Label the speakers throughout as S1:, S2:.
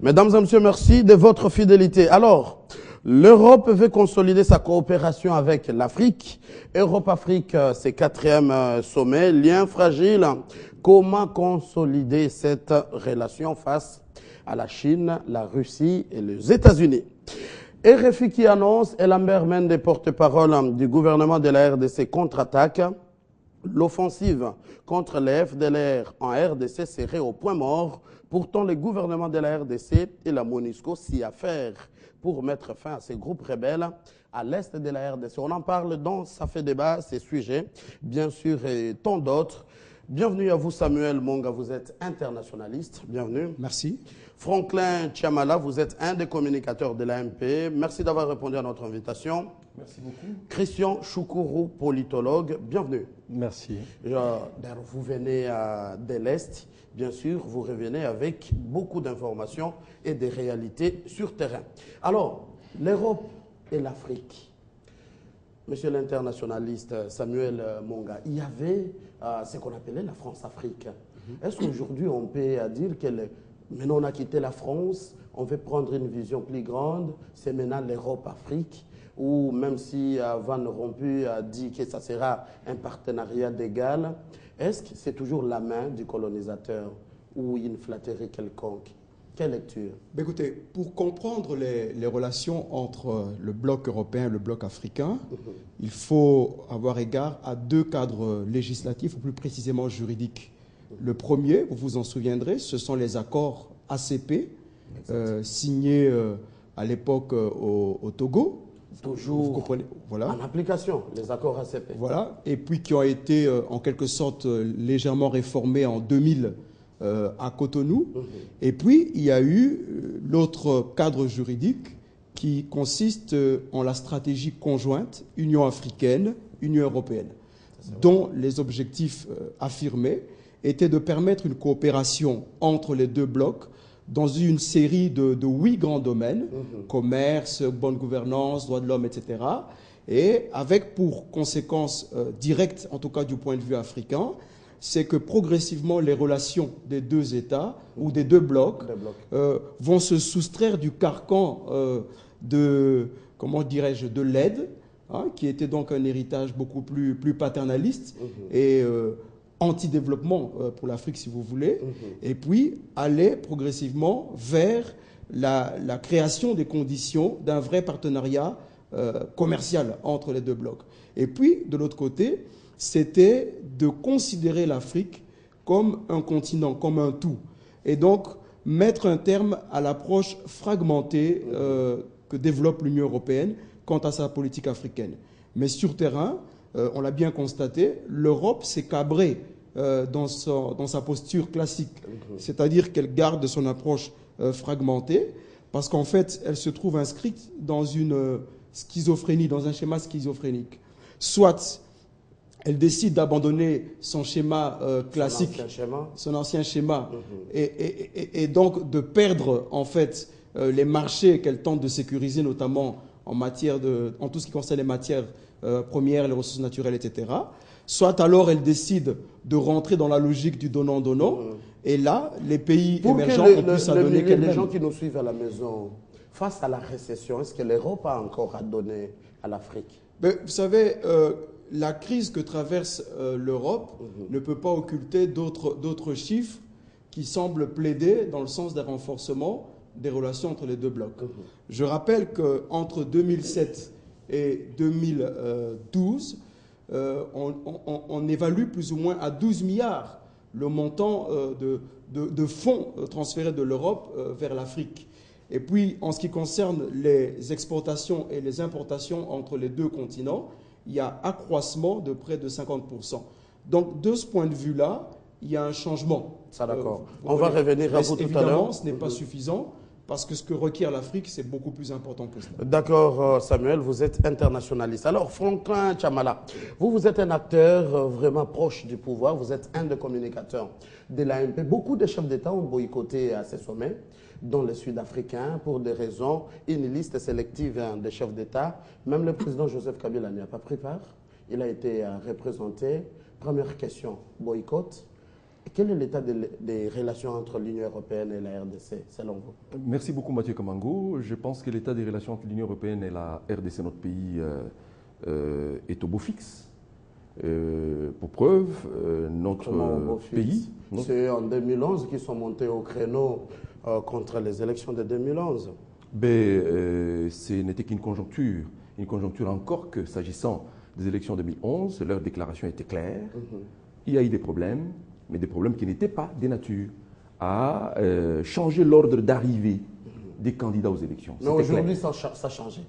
S1: Mesdames et messieurs, merci de votre fidélité. Alors, l'Europe veut consolider sa coopération avec l'Afrique. Europe-Afrique, c'est 4e sommet, lien fragile. Comment consolider cette relation face à la Chine, la Russie et les États-Unis? RFI qui annonce, et Lambert Mende, porte-parole du gouvernement de la RDC, contre-attaque. L'offensive contre les FDLR en RDC serait au point mort. Pourtant, le gouvernement de la RDC et la MONUSCO s'y affairent pour mettre fin à ces groupes rebelles à l'est de la RDC. On en parle dans Ça fait débat, ces sujets, bien sûr, et tant d'autres. Bienvenue à vous, Samuel Monga, vous êtes internationaliste. Bienvenue.
S2: Merci.
S1: Franklin Tchamala, vous êtes un des communicateurs de l'AMP. Merci d'avoir répondu à notre invitation.
S2: Merci beaucoup.
S1: Christian Choukourou, politologue. Bienvenue.
S3: Merci.
S1: Vous venez de l'Est, bien sûr, vous revenez avec beaucoup d'informations et des réalités sur terrain. Alors, l'Europe et l'Afrique. Monsieur l'internationaliste Samuel Monga, il y avait ce qu'on appelait la France-Afrique. Est-ce qu'aujourd'hui on peut dire que maintenant on a quitté la France, on veut prendre une vision plus grande, c'est maintenant l'Europe-Afrique, ou même si Van Rompuy a dit que ça sera un partenariat d'égal, est-ce que c'est toujours la main du colonisateur ou une flatterie quelconque? Quelle lecture?
S2: Écoutez, pour comprendre les relations entre le bloc européen et le bloc africain, il faut avoir égard à deux cadres législatifs, ou plus précisément juridiques. Le premier, vous vous en souviendrez, ce sont les accords ACP, signés à l'époque au Togo.
S1: Toujours
S2: vous comprenez, voilà.
S1: En application, les accords ACP.
S2: Voilà, et puis qui ont été en quelque sorte légèrement réformés en 2000 à Cotonou. Et puis, il y a eu l'autre cadre juridique qui consiste en la stratégie conjointe Union africaine, Union européenne, dont les objectifs affirmés étaient de permettre une coopération entre les deux blocs dans une série de 8 grands domaines, commerce, bonne gouvernance, droits de l'homme, etc. Et avec pour conséquence directe, en tout cas du point de vue africain, c'est que progressivement les relations des deux États ou des deux blocs vont se soustraire du carcan de, comment dirais-je, de l'aide, qui était donc un héritage beaucoup plus paternaliste et anti-développement pour l'Afrique, si vous voulez, et puis aller progressivement vers la création des conditions d'un vrai partenariat commercial entre les deux blocs. Et puis, de l'autre côté, c'était de considérer l'Afrique comme un continent, comme un tout. Et donc, mettre un terme à l'approche fragmentée que développe l'Union européenne quant à sa politique africaine. Mais sur terrain, on l'a bien constaté, l'Europe s'est cabrée dans sa posture classique. C'est-à-dire qu'elle garde son approche fragmentée, parce qu'en fait, elle se trouve inscrite dans une schizophrénie, dans un schéma schizophrénique. Soit elle décide d'abandonner son schéma classique, son ancien schéma, et donc de perdre en fait les marchés qu'elle tente de sécuriser, notamment en tout ce qui concerne les matières premières, les ressources naturelles, etc. Soit alors elle décide de rentrer dans la logique du donnant-donnant, et là, les pays émergents ont pu s'adonner qu'elles-mêmes.
S1: Les gens qui nous suivent à la maison, face à la récession, est-ce que l'Europe a encore à donner à l'Afrique?
S2: Vous savez, la crise que traverse l'Europe ne peut pas occulter d'autres chiffres qui semblent plaider dans le sens d'un renforcement des relations entre les deux blocs. Je rappelle qu'entre 2007 et 2012, on évalue plus ou moins à 12 milliards le montant de fonds transférés de l'Europe vers l'Afrique. Et puis, en ce qui concerne les exportations et les importations entre les deux continents, il y a accroissement de près de 50%. Donc, de ce point de vue-là, il y a un changement.
S1: Ça, d'accord. On va revenir à vous tout à l'heure.
S2: Évidemment, ce n'est pas suffisant, parce que ce que requiert l'Afrique, c'est beaucoup plus important que cela.
S1: D'accord, Samuel, vous êtes internationaliste. Alors, Franklin Tchamala, vous êtes un acteur vraiment proche du pouvoir, vous êtes un des communicateurs de l'AMP. Beaucoup de chefs d'État ont boycotté à ces sommets, dont les Sud-Africains, pour des raisons, une liste sélective des chefs d'État. Même le président Joseph Kabila n'y a pas pris part. Il a été représenté. Première question, boycott. Quel est l'état des relations entre l'Union européenne et la RDC, selon vous?
S3: Merci beaucoup Mathieu Kamango. Je pense que l'état des relations entre l'Union européenne et la RDC, notre pays, est au beau fixe. Pour preuve, notre pays...
S1: C'est en 2011 qu'ils sont montés au créneau contre les élections de 2011.
S3: Ce n'était qu'une conjoncture encore que s'agissant des élections de 2011, leur déclaration était claire. Il y a eu des problèmes, mais des problèmes qui n'étaient pas de nature à changer l'ordre d'arrivée des candidats aux élections.
S1: Mais aujourd'hui, ça a changé.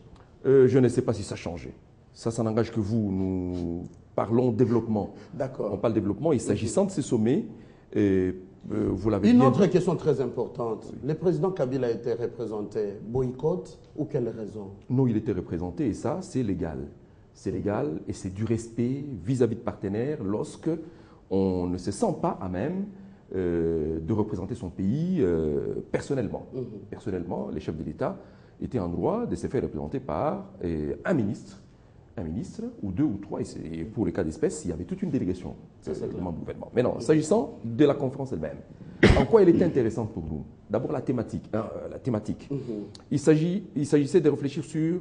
S3: Je ne sais pas si ça a changé. Ça n'engage que vous. Nous parlons développement.
S1: D'accord.
S3: On parle développement et s'agissant de ces sommets, vous l'avez dit.
S1: Une autre question très importante. Oui. Le président Kabila a été représenté. Boycott ou quelle raison?
S3: Non, il était représenté et ça, c'est légal. C'est légal et c'est du respect vis-à-vis de partenaires lorsque on ne se sent pas à même de représenter son pays personnellement. Personnellement, les chefs de l'État étaient en droit de se faire représenter par un ministre ou deux ou trois, et pour les cas d'espèce, il y avait toute une délégation de membres du gouvernement. Mais non, s'agissant de la conférence elle-même, en quoi elle était intéressante pour nous? D'abord la thématique. Il s'agissait de réfléchir sur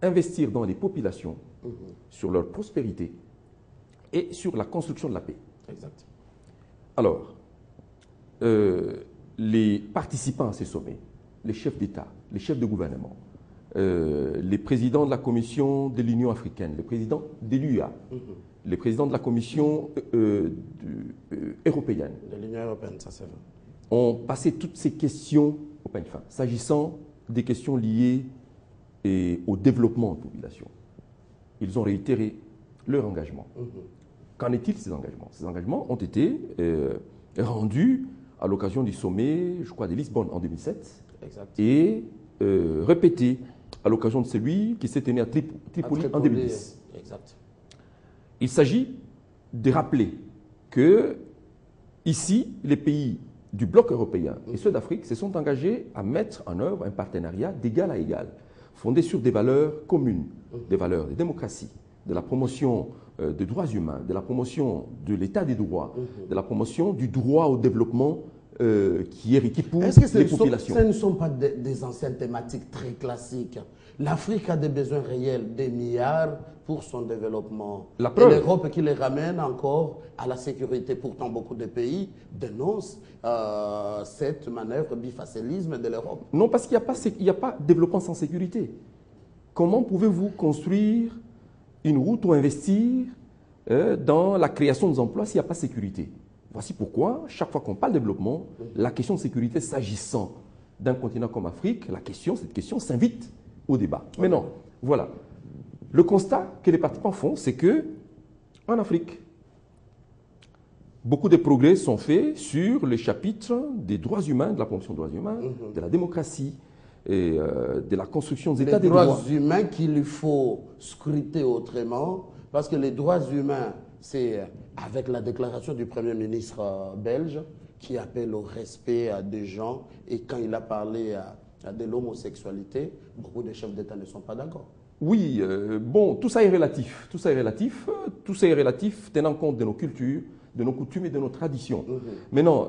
S3: investir dans les populations, sur leur prospérité et sur la construction de la paix.
S1: Exact.
S3: Alors, les participants à ces sommets, les chefs d'État, les chefs de gouvernement, les présidents de la Commission de l'Union africaine, les présidents de l'UA, les présidents de la Commission européenne.
S1: De l'Union européenne, ça c'est vrai.
S3: Ont passé toutes ces questions au peigne fin, s'agissant des questions liées au développement de la population. Ils ont réitéré leur engagement. Qu'en est-il de ces engagements? Ces engagements ont été rendus à l'occasion du sommet, je crois, de Lisbonne en 2007,
S1: exact.
S3: Et répétés à l'occasion de celui qui s'est tenu à Tripoli en 2010.
S1: Exact.
S3: Il s'agit de rappeler que ici, les pays du bloc européen et ceux d'Afrique se sont engagés à mettre en œuvre un partenariat d'égal à égal, fondé sur des valeurs communes, des valeurs de démocratie, de la promotion des droits humains, de la promotion de l'état des droits, de la promotion du droit au développement qui est requis pour les populations.
S1: Ce ne sont pas des anciennes thématiques très classiques. L'Afrique a des besoins réels, des milliards pour son développement. Et l'Europe qui les ramène encore à la sécurité. Pourtant, beaucoup de pays dénoncent cette manœuvre bifacilisme de l'Europe.
S3: Non, parce qu'il n'y a pas de développement sans sécurité. Comment pouvez-vous construire une route ou investir dans la création des emplois s'il n'y a pas de sécurité? Voici pourquoi, chaque fois qu'on parle de développement, la question de sécurité s'agissant d'un continent comme l'Afrique, cette question s'invite au débat. Mais non, voilà. Le constat que les participants font, c'est que en Afrique, beaucoup de progrès sont faits sur le chapitre des droits humains, de la promotion des droits humains, de la démocratie, et de la construction des états des droits.
S1: Les droits humains qu'il faut scruter autrement, parce que les droits humains, c'est avec la déclaration du Premier ministre belge qui appelle au respect des gens, et quand il a parlé de l'homosexualité, beaucoup de chefs d'État ne sont pas d'accord.
S3: Oui, bon, tout ça est relatif. Tout ça est relatif tenant compte de nos cultures, de nos coutumes et de nos traditions. Mais non,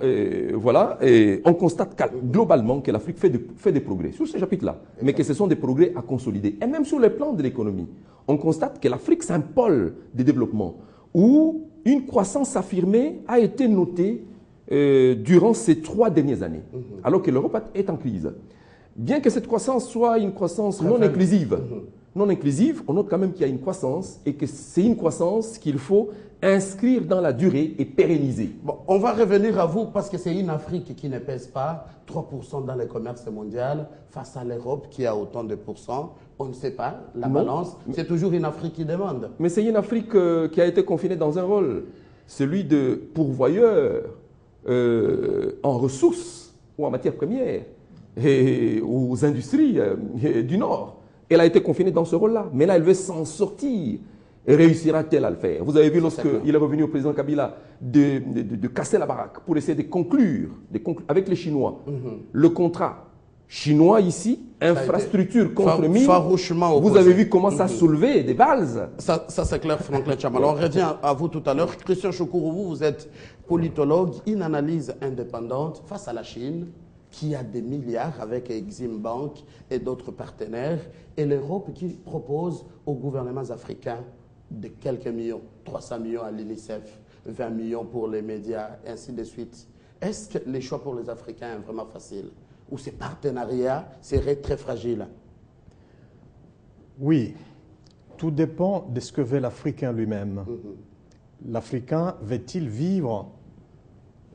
S3: voilà, on constate globalement que l'Afrique fait des progrès sur ce chapitre-là, mais que ce sont des progrès à consolider. Et même sur le plan de l'économie, on constate que l'Afrique, c'est un pôle de développement où une croissance affirmée a été notée durant ces 3 dernières années, alors que l'Europe est en crise. Bien que cette croissance soit une croissance non inclusive, on note quand même qu'il y a une croissance et que c'est une croissance qu'il faut inscrire dans la durée et pérenniser.
S1: Bon, on va revenir à vous parce que c'est une Afrique qui ne pèse pas 3% dans le commerce mondial face à l'Europe qui a autant de pourcents. On ne sait pas, la balance, c'est toujours une Afrique qui demande.
S3: Mais c'est une Afrique qui a été confinée dans un rôle, celui de pourvoyeur en ressources ou en matières premières et aux industries du Nord. Elle a été confinée dans ce rôle-là, mais là, elle veut s'en sortir. Et réussira-t-elle à le faire? Vous avez vu lorsqu'il est revenu au président Kabila de casser la baraque pour essayer de conclure avec les Chinois le contrat chinois ici, infrastructure contre mine.
S1: Farouchement
S3: vous
S1: opposé.
S3: avez vu comment ça soulevait des bases.
S1: Ça c'est clair, Franklin Cham. Alors, on revient à vous tout à l'heure. Christian Choukourou, vous êtes politologue, une analyse indépendante face à la Chine, qui a des milliards avec Exim Bank et d'autres partenaires, et l'Europe qui propose aux gouvernements africains de quelques millions, 300 millions à l'UNICEF, 20 millions pour les médias, ainsi de suite. Est-ce que les choix pour les Africains est vraiment facile? Ou ces partenariats seraient très fragiles?
S4: Oui, tout dépend de ce que veut l'Africain lui-même. L'Africain veut-il vivre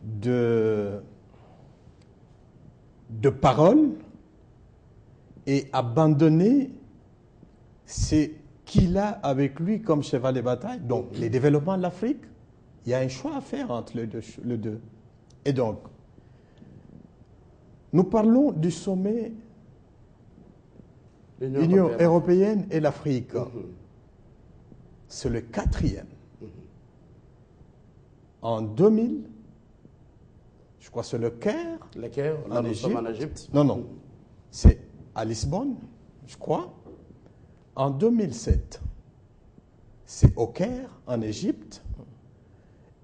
S4: de paroles et abandonner ce qu'il a avec lui comme cheval de bataille? Donc, les développements de l'Afrique, il y a un choix à faire entre les deux. Et donc, nous parlons du sommet Union européenne et l'Afrique. C'est le 4e. En 2000, je crois que c'est le Caire.
S1: Le Caire, là nous sommes en Égypte.
S4: Non, non. C'est à Lisbonne, je crois. En 2007, c'est au Caire, en Égypte.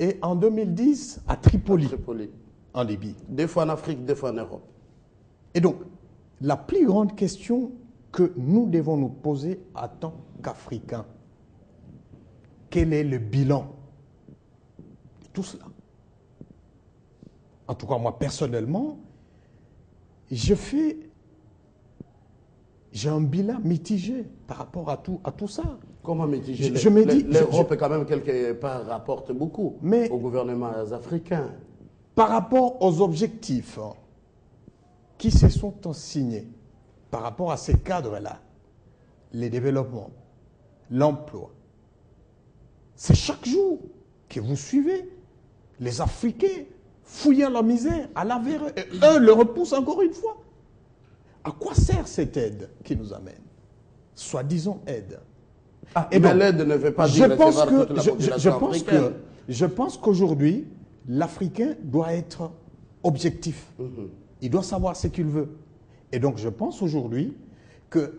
S4: Et en 2010, à Tripoli, en Libye.
S1: Des fois en Afrique, des fois en Europe.
S4: Et donc, la plus grande question que nous devons nous poser en tant qu'Africains, quel est le bilan de tout cela? En tout cas, moi, personnellement, j'ai un bilan mitigé par rapport à tout ça.
S1: Comment mitigé?
S4: L'Europe,
S1: quand même, quelque part, rapporte beaucoup aux gouvernements africains.
S4: Par rapport aux objectifs qui se sont signés, par rapport à ces cadres-là, les développements, l'emploi, c'est chaque jour que vous suivez les Africains fouillant la misère, à la verre, et eux le repoussent encore une fois. À quoi sert cette aide qui nous amène? Soi-disant aide.
S1: Et mais l'aide ne veut pas dire recevoir toute la population africaine.
S4: Je pense qu'aujourd'hui, l'Africain doit être objectif. Il doit savoir ce qu'il veut. Et donc, je pense aujourd'hui que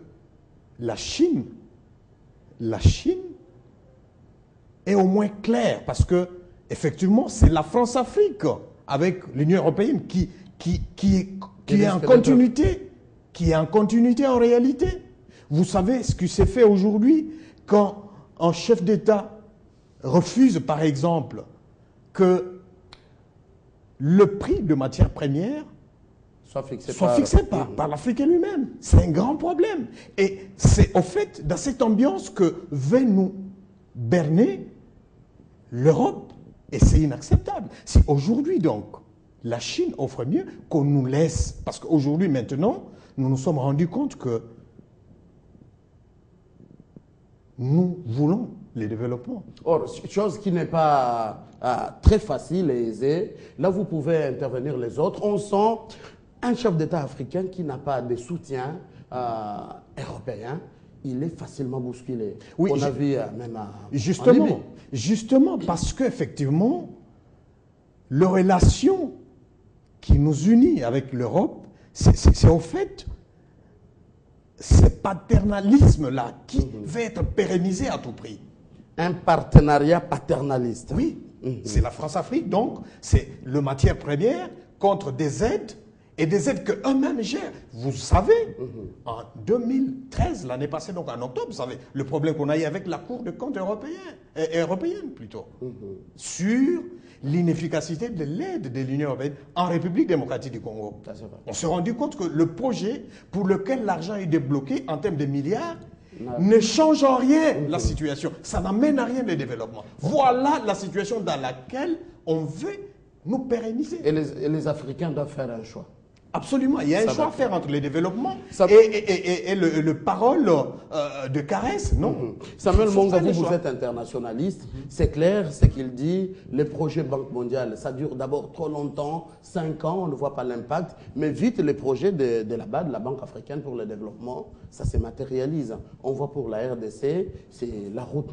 S4: la Chine est au moins claire, parce que, effectivement, c'est la France-Afrique, avec l'Union européenne, qui est en continuité, en réalité. Vous savez ce qui s'est fait aujourd'hui quand un chef d'État refuse, par exemple, que le prix de matières premières soit fixé par l'Africain lui-même. C'est un grand problème. Et c'est au fait, dans cette ambiance que veut nous berner l'Europe. Et c'est inacceptable. Si aujourd'hui, donc, la Chine offre mieux qu'on nous laisse, parce qu'aujourd'hui, maintenant, nous nous sommes rendus compte que nous voulons les développements.
S1: Or, chose qui n'est pas très facile et aisée, là vous pouvez intervenir les autres. On sent un chef d'État africain qui n'a pas de soutien européen, il est facilement bousculé.
S4: Oui,
S1: on a vu même
S4: justement parce qu'effectivement, la relation qui nous unit avec l'Europe, c'est au fait ce paternalisme-là qui va être pérennisé à tout prix.
S1: Un partenariat paternaliste.
S4: Oui, c'est la France-Afrique, donc c'est le matière première contre des aides, et des aides qu'eux-mêmes gèrent. Vous savez, en 2013, l'année passée, donc en octobre, vous savez, le problème qu'on a eu avec la Cour de compte européenne plutôt, sur l'inefficacité de l'aide de l'Union européenne en République démocratique du Congo. On s'est rendu compte que le projet pour lequel l'argent est débloqué en termes de milliards ne change en rien la situation. Ça n'amène à rien de développement. Voilà la situation dans laquelle on veut nous pérenniser.
S1: Et les Africains doivent faire un choix.
S4: Absolument. Il y a un choix à faire entre les développements et le parole de caresse. Non.
S1: Samuel Monga, vous êtes internationaliste. C'est clair, ce qu'il dit. Les projets Banque mondiale, ça dure d'abord trop longtemps, 5 ans, on ne voit pas l'impact. Mais vite, les projets de la BAD, la Banque africaine pour le développement, ça se matérialise. On voit pour la RDC, c'est la route